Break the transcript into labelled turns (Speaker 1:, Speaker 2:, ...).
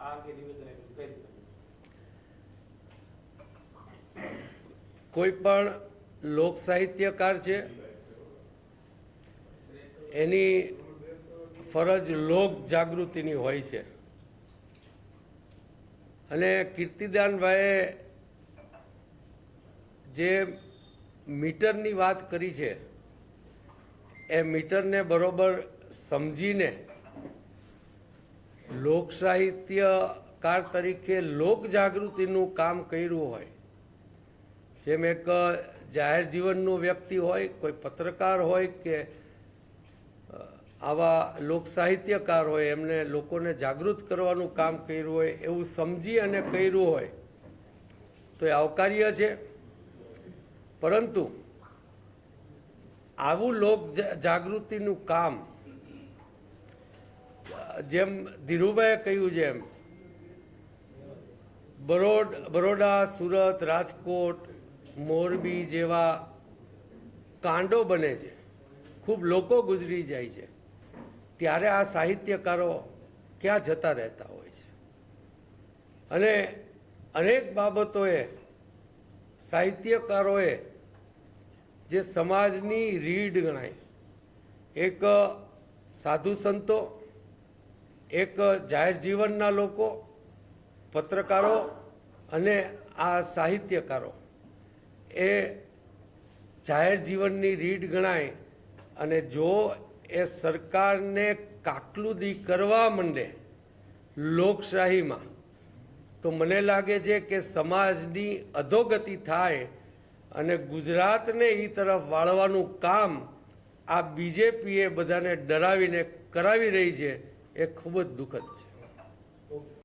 Speaker 1: આ અંગે નિવેદન આપ્યું કઈ રીતે?
Speaker 2: કોઈ પણ લોક સાહિત્યકાર છે એની ફરજ લોક જાગૃતિની હોય છે અને કીર્તિદાનભાઈએ જે મીટરની વાત કરી છે એ મીટરને બરોબર સમજીને લોક સાહિત્યકાર તરીકે લોક જાગૃતિનું કામ કર્યું હોય, જેમ એક જાહેર જીવનનો વ્યક્તિ હોય, કોઈ પત્રકાર હોય કે આવા લોક સાહિત્યકાર હોય, એમને લોકોને જાગૃત કરવાનું કામ કર્યું હોય એવું સમજી અને કર્યું હોય તો એ આવકાર્ય છે. પરંતુ આવું લોક જાગૃતિનું કામ જેમ ધીરુભાઈએ કહ્યું છે એમ બરોડા, સુરત, રાજકોટ, મોરબી જેવા કાંડો બને છે, ખૂબ લોકો ગુજરી જાય છે, ત્યારે આ સાહિત્યકારો ક્યાં જતા રહેતા હોય છે અને અનેક બાબતોએ સાહિત્યકારોએ જે સમાજની રીઢ ગણાય, એક સાધુ સંતો, એક જાહેર જીવનના લોકો, પત્રકારો અને આ સાહિત્યકારો એ જાહેર જીવનની રીઢ ગણાય અને જો એ સરકારને કાકલુદી કરવા માંડે લોકશાહીમાં તો મને લાગે છે કે સમાજની અધોગતિ થાય અને ગુજરાતને એ તરફ વાળવાનું કામ આ બીજેપીએ બધાને ડરાવીને કરાવી રહી છે, એ ખૂબ જ દુઃખદ છે.